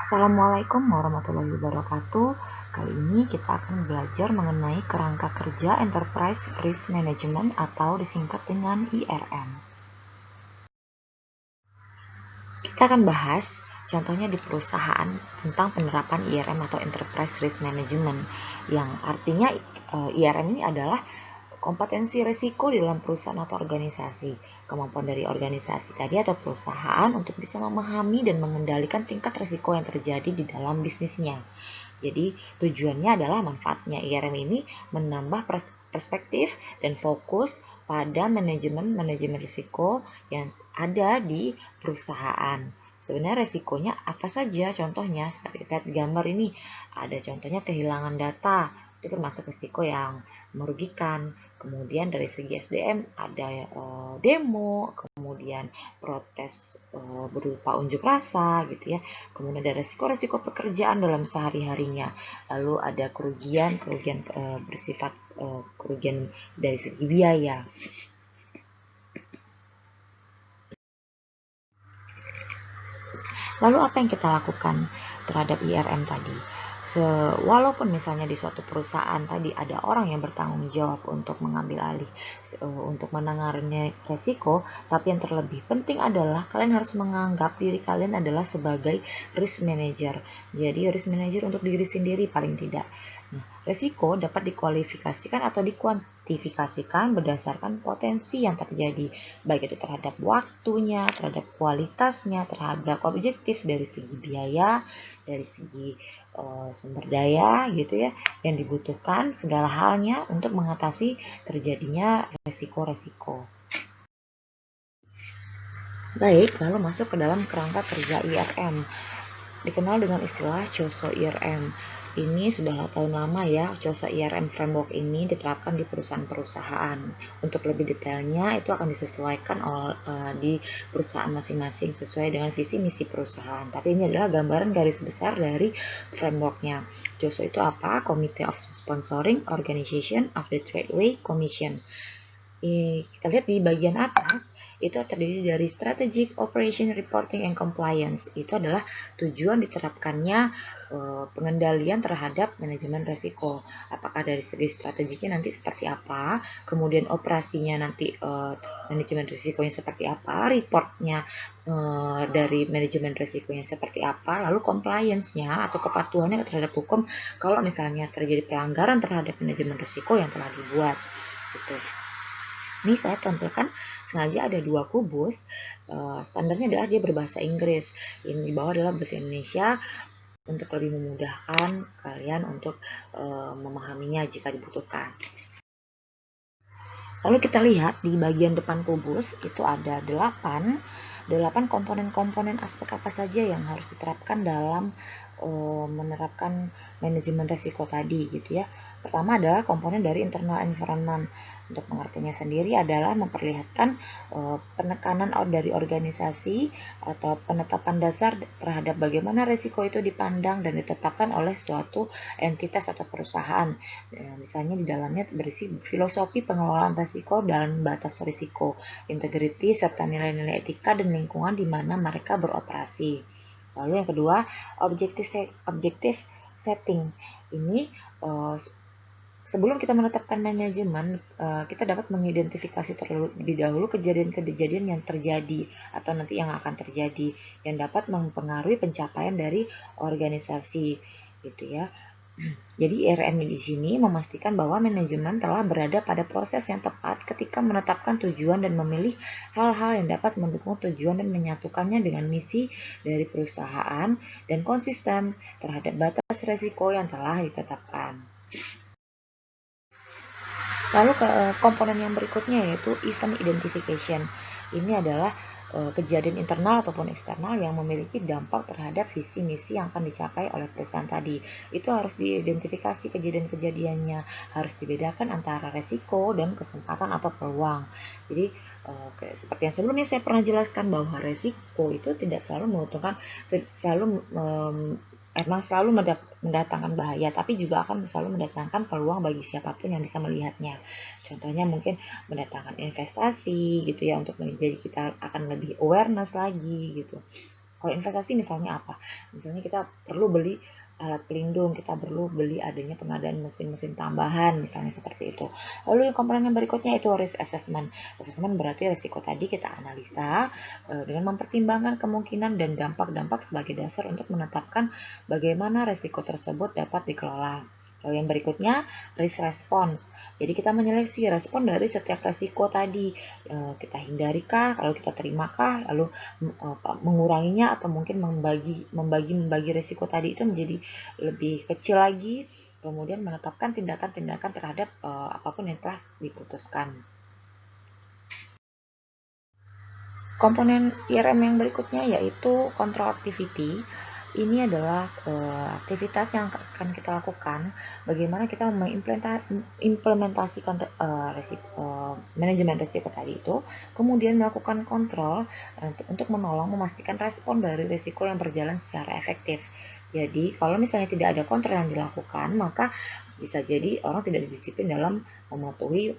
Assalamualaikum warahmatullahi wabarakatuh. Kali ini kita akan belajar mengenai kerangka kerja Enterprise Risk Management atau disingkat dengan IRM. Kita akan bahas contohnya di perusahaan tentang penerapan IRM atau Enterprise Risk Management, yang artinya IRM ini adalah kompetensi risiko di dalam perusahaan atau organisasi, kemampuan dari organisasi tadi atau perusahaan untuk bisa memahami dan mengendalikan tingkat risiko yang terjadi di dalam bisnisnya. Jadi tujuannya adalah manfaatnya IRM ini menambah perspektif dan fokus pada manajemen risiko yang ada di perusahaan. Sebenarnya resikonya apa saja? Contohnya seperti kita lihat di gambar ini, ada contohnya kehilangan data, itu termasuk risiko yang merugikan. Kemudian dari segi SDM ada demo, kemudian protes berupa unjuk rasa gitu ya. Kemudian ada resiko-resiko pekerjaan dalam sehari-harinya. Lalu ada kerugian bersifat kerugian dari segi biaya. Lalu apa yang kita lakukan terhadap IRM tadi? Walaupun misalnya di suatu perusahaan tadi ada orang yang bertanggung jawab untuk mengambil alih, untuk menangani resiko, tapi yang terlebih penting adalah kalian harus menganggap diri kalian adalah sebagai risk manager. Jadi risk manager untuk diri sendiri paling tidak. Nah, resiko dapat dikualifikasikan atau dikuantifikasikan berdasarkan potensi yang terjadi, baik itu terhadap waktunya, terhadap kualitasnya, terhadap objektif dari segi biaya, dari segi sumber daya gitu ya, yang dibutuhkan segala halnya untuk mengatasi terjadinya resiko-resiko. Baik, lalu masuk ke dalam kerangka kerja IRM. Dikenal dengan istilah COSO IRM. Ini sudah tahun lama ya, COSO IRM framework ini diterapkan di perusahaan-perusahaan. Untuk lebih detailnya itu akan disesuaikan di perusahaan masing-masing sesuai dengan visi misi perusahaan. Tapi ini adalah gambaran garis besar dari frameworknya. COSO itu apa? Committee of Sponsoring Organization of the Tradeway Commission. Kita lihat di bagian atas itu terdiri dari Strategic Operation Reporting and Compliance. Itu adalah tujuan diterapkannya pengendalian terhadap manajemen resiko. Apakah dari segi strategiknya nanti seperti apa, kemudian operasinya nanti manajemen risikonya seperti apa, reportnya dari manajemen risikonya seperti apa, lalu compliance-nya atau kepatuhannya terhadap hukum kalau misalnya terjadi pelanggaran terhadap manajemen risiko yang telah dibuat. Gitu. Ini saya tampilkan sengaja ada dua kubus. Standarnya adalah dia berbahasa Inggris. Ini di bawah adalah bahasa Indonesia untuk lebih memudahkan kalian untuk memahaminya jika dibutuhkan. Lalu kita lihat di bagian depan kubus itu ada 8 komponen-komponen aspek apa saja yang harus diterapkan dalam menerapkan manajemen resiko tadi gitu ya. Pertama adalah komponen dari internal environment. Untuk pengertiannya sendiri adalah memperlihatkan penekanan dari organisasi atau penetapan dasar terhadap bagaimana resiko itu dipandang dan ditetapkan oleh suatu entitas atau perusahaan. Misalnya di dalamnya berisi filosofi pengelolaan risiko dan batas risiko, integriti, serta nilai-nilai etika dan lingkungan di mana mereka beroperasi. Lalu yang kedua, objektif setting. Ini sebelum kita menetapkan manajemen, kita dapat mengidentifikasi terlebih dahulu kejadian-kejadian yang terjadi atau nanti yang akan terjadi yang dapat mempengaruhi pencapaian dari organisasi gitu ya. Jadi IRM di sini memastikan bahwa manajemen telah berada pada proses yang tepat ketika menetapkan tujuan dan memilih hal-hal yang dapat mendukung tujuan dan menyatukannya dengan misi dari perusahaan dan konsisten terhadap batas risiko yang telah ditetapkan. Lalu komponen yang berikutnya yaitu event identification. Ini adalah kejadian internal ataupun eksternal yang memiliki dampak terhadap visi misi yang akan dicapai oleh perusahaan tadi. Itu harus diidentifikasi kejadian-kejadiannya, harus dibedakan antara resiko dan kesempatan atau peluang. Jadi seperti yang sebelumnya saya pernah jelaskan bahwa resiko itu tidak selalu menguntungkan, emang selalu mendatangkan bahaya, tapi juga akan selalu mendatangkan peluang bagi siapapun yang bisa melihatnya. Contohnya mungkin mendatangkan investasi gitu ya, untuk menjadi kita akan lebih awareness lagi gitu. Kalau investasi misalnya apa? Misalnya kita perlu beli alat pelindung, kita perlu beli adanya pengadaan mesin-mesin tambahan, misalnya seperti itu. Lalu yang komponen yang berikutnya itu risk assessment. Assessment berarti risiko tadi kita analisa dengan mempertimbangkan kemungkinan dan dampak-dampak sebagai dasar untuk menetapkan bagaimana risiko tersebut dapat dikelola. Lalu yang berikutnya risk response. Jadi kita menyeleksi respon dari setiap risiko tadi. Kita hindarikah, lalu kita terimakah, lalu menguranginya atau mungkin membagi risiko tadi itu menjadi lebih kecil lagi, kemudian menetapkan tindakan-tindakan terhadap apapun yang telah diputuskan. Komponen IRM yang berikutnya yaitu control activity. Ini adalah aktivitas yang akan kita lakukan bagaimana kita mengimplementasikan manajemen risiko tadi itu, kemudian melakukan kontrol untuk menolong memastikan respon dari risiko yang berjalan secara efektif. Jadi kalau misalnya tidak ada kontrol yang dilakukan, maka bisa jadi orang tidak disiplin dalam mematuhi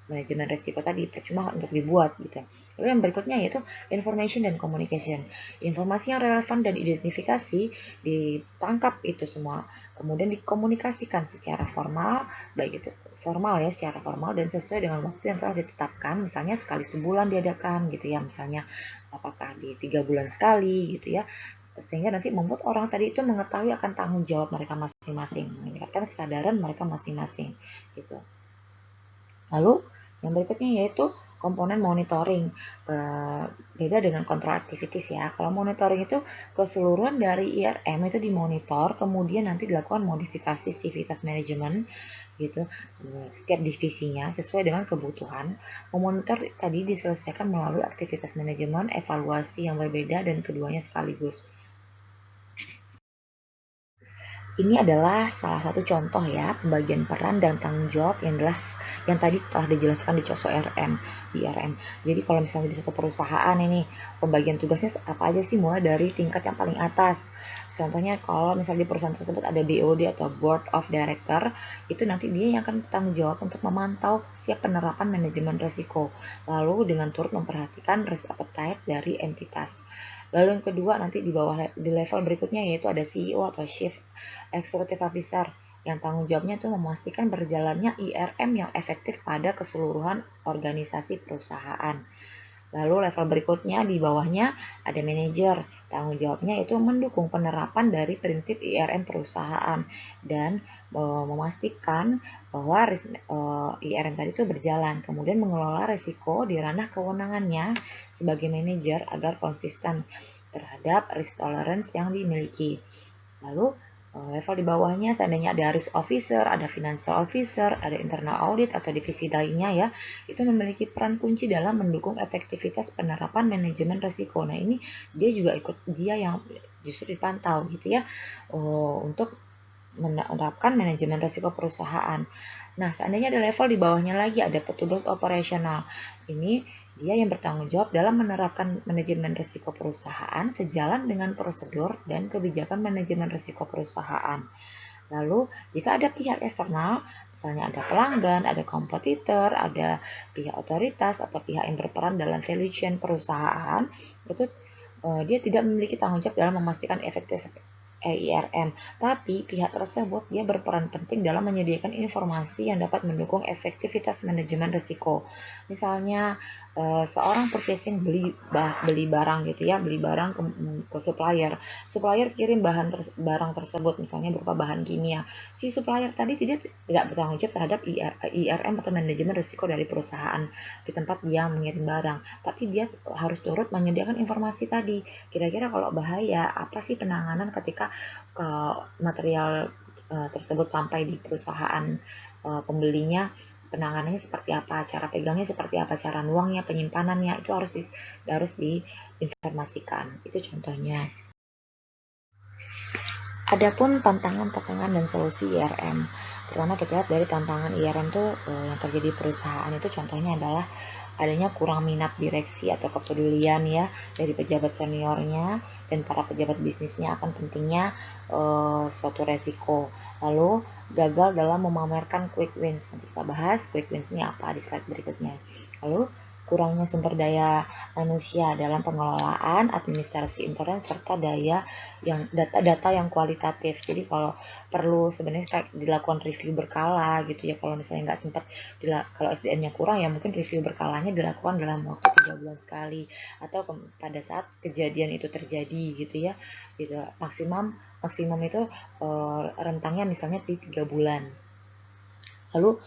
manajemen risiko tadi, cuma untuk dibuat gitu. Lalu yang berikutnya yaitu information dan communication. Informasi yang relevan dan identifikasi ditangkap itu semua, kemudian dikomunikasikan secara formal, baik itu formal ya, secara formal dan sesuai dengan waktu yang telah ditetapkan, misalnya sekali sebulan diadakan gitu ya, misalnya apakah di 3 bulan sekali gitu ya, sehingga nanti membuat orang tadi itu mengetahui akan tanggung jawab mereka masing-masing, meningkatkan kesadaran mereka masing-masing gitu. Lalu yang berikutnya yaitu komponen monitoring. Beda dengan control activities ya. Kalau monitoring itu keseluruhan dari IRM itu dimonitor, kemudian nanti dilakukan modifikasi sivitas manajemen gitu. Setiap divisinya sesuai dengan kebutuhan. Memonitor tadi diselesaikan melalui aktivitas manajemen, evaluasi yang berbeda dan keduanya sekaligus. Ini adalah salah satu contoh ya, pembagian peran dan tanggung jawab yang tadi telah dijelaskan di COSO RM, di RM. Jadi kalau misalnya di satu perusahaan ini, pembagian tugasnya apa aja sih, mulai dari tingkat yang paling atas. Contohnya kalau misalnya di perusahaan tersebut ada BOD atau Board of Director, itu nanti dia yang akan bertanggung jawab untuk memantau setiap penerapan manajemen risiko, lalu dengan turut memperhatikan risk appetite dari entitas. Lalu yang kedua nanti di level berikutnya yaitu ada CEO atau Chief Executive Officer yang tanggung jawabnya itu memastikan berjalannya IRM yang efektif pada keseluruhan organisasi perusahaan. Lalu level berikutnya di bawahnya ada manajer, tanggung jawabnya itu mendukung penerapan dari prinsip IRM perusahaan dan memastikan bahwa IRM tadi itu berjalan, kemudian mengelola risiko di ranah kewenangannya sebagai manajer agar konsisten terhadap risk tolerance yang dimiliki. Lalu level di bawahnya seandainya ada risk officer, ada financial officer, ada internal audit atau divisi lainnya ya, itu memiliki peran kunci dalam mendukung efektivitas penerapan manajemen risiko. Nah ini dia yang justru dipantau gitu ya, untuk menerapkan manajemen risiko perusahaan. Nah seandainya ada level di bawahnya lagi ada petugas operasional, ini dia yang bertanggung jawab dalam menerapkan manajemen risiko perusahaan sejalan dengan prosedur dan kebijakan manajemen risiko perusahaan. Lalu, jika ada pihak eksternal, misalnya ada pelanggan, ada kompetitor, ada pihak otoritas, atau pihak yang berperan dalam value chain perusahaan, itu dia tidak memiliki tanggung jawab dalam memastikan efektivitas IRM, tapi pihak tersebut dia berperan penting dalam menyediakan informasi yang dapat mendukung efektivitas manajemen risiko. Misalnya seorang purchasing beli barang gitu ya, beli barang ke supplier. Supplier kirim barang tersebut misalnya berupa bahan kimia. Si supplier tadi tidak bertanggung jawab terhadap IRM atau manajemen risiko dari perusahaan di tempat dia mengirim barang, tapi dia harus turut menyediakan informasi tadi. Kira-kira kalau bahaya, apa sih penanganan ketika material tersebut sampai di perusahaan pembelinya, penanganannya seperti apa, cara pegangnya seperti apa, cara nuangnya, penyimpanannya, itu harus diinformasikan. Itu contohnya. Adapun tantangan-tantangan dan solusi IRM. Pertama kita lihat dari tantangan IRM itu yang terjadi perusahaan itu contohnya adalah adanya kurang minat direksi atau kepedulian ya dari pejabat seniornya dan para pejabat bisnisnya akan pentingnya suatu resiko. Lalu gagal dalam memamerkan quick wins. Nanti kita bahas quick wins ini apa di slide berikutnya. Lalu kurangnya sumber daya manusia dalam pengelolaan, administrasi internet, serta data-data yang kualitatif. Jadi kalau perlu sebenarnya dilakukan review berkala gitu ya, kalau misalnya nggak sempat, kalau SDM-nya kurang ya mungkin review berkalanya dilakukan dalam waktu 3 bulan sekali, atau pada saat kejadian itu terjadi gitu ya, gitu. Maksimum itu rentangnya misalnya di 3 bulan. Lalu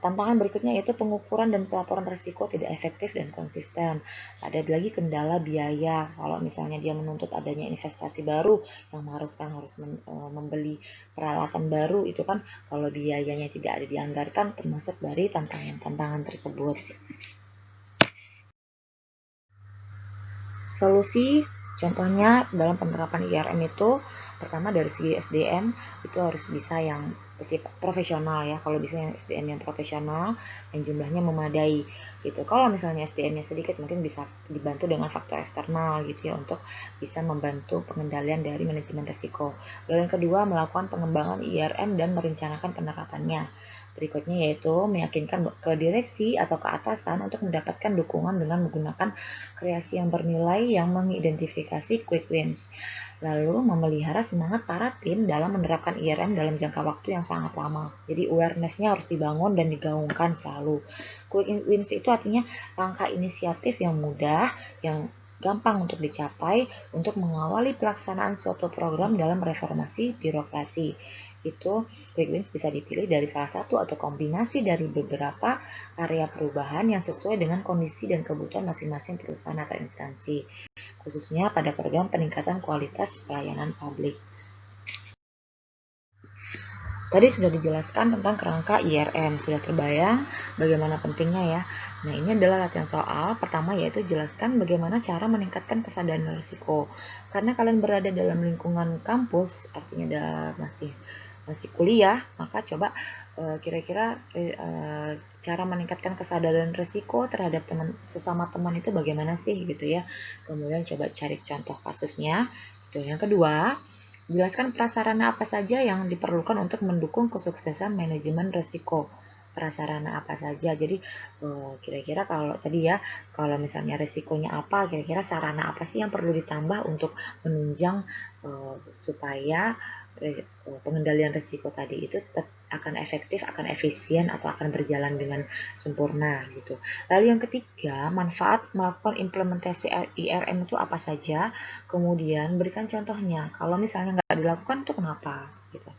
tantangan berikutnya yaitu pengukuran dan pelaporan risiko tidak efektif dan konsisten. Ada lagi kendala biaya. Kalau misalnya dia menuntut adanya investasi baru yang mengharuskan harus membeli peralatan baru, itu kan kalau biayanya tidak ada dianggarkan, termasuk dari tantangan-tantangan tersebut. Solusi contohnya dalam penerapan IRM itu, pertama dari segi SDM itu harus bisa yang profesional ya. Kalau bisa yang SDM yang profesional yang jumlahnya memadai gitu. Kalau misalnya SDM-nya sedikit, mungkin bisa dibantu dengan faktor eksternal gitu ya, untuk bisa membantu pengendalian dari manajemen risiko. Lalu yang kedua, melakukan pengembangan IRM dan merencanakan penerapannya. Berikutnya yaitu meyakinkan ke direksi atau ke atasan untuk mendapatkan dukungan dengan menggunakan kreasi yang bernilai yang mengidentifikasi quick wins. Lalu memelihara semangat para tim dalam menerapkan IRM dalam jangka waktu yang sangat lama. Jadi awareness-nya harus dibangun dan digaungkan selalu. Quick wins itu artinya langkah inisiatif yang mudah, yang gampang untuk dicapai untuk mengawali pelaksanaan suatu program dalam reformasi birokrasi. Itu quick wins bisa dipilih dari salah satu atau kombinasi dari beberapa area perubahan yang sesuai dengan kondisi dan kebutuhan masing-masing perusahaan atau instansi, khususnya pada program peningkatan kualitas pelayanan publik. Tadi sudah dijelaskan tentang kerangka IRM, sudah terbayang bagaimana pentingnya ya. Nah, ini adalah latihan soal. Pertama yaitu jelaskan bagaimana cara meningkatkan kesadaran risiko. Karena kalian berada dalam lingkungan kampus, artinya masih kuliah, maka coba kira-kira cara meningkatkan kesadaran risiko terhadap sesama teman itu bagaimana sih gitu ya. Kemudian coba cari contoh kasusnya. Itu yang kedua. Jelaskan prasarana apa saja yang diperlukan untuk mendukung kesuksesan manajemen risiko. Prasarana apa saja. Jadi kira-kira kalau tadi ya, kalau misalnya risikonya apa, kira-kira sarana apa sih yang perlu ditambah untuk menunjang supaya pengendalian risiko tadi itu akan efektif, akan efisien, atau akan berjalan dengan sempurna gitu. Lalu yang ketiga, manfaat melakukan implementasi IRM itu apa saja, kemudian berikan contohnya. Kalau misalnya nggak dilakukan itu kenapa gitu.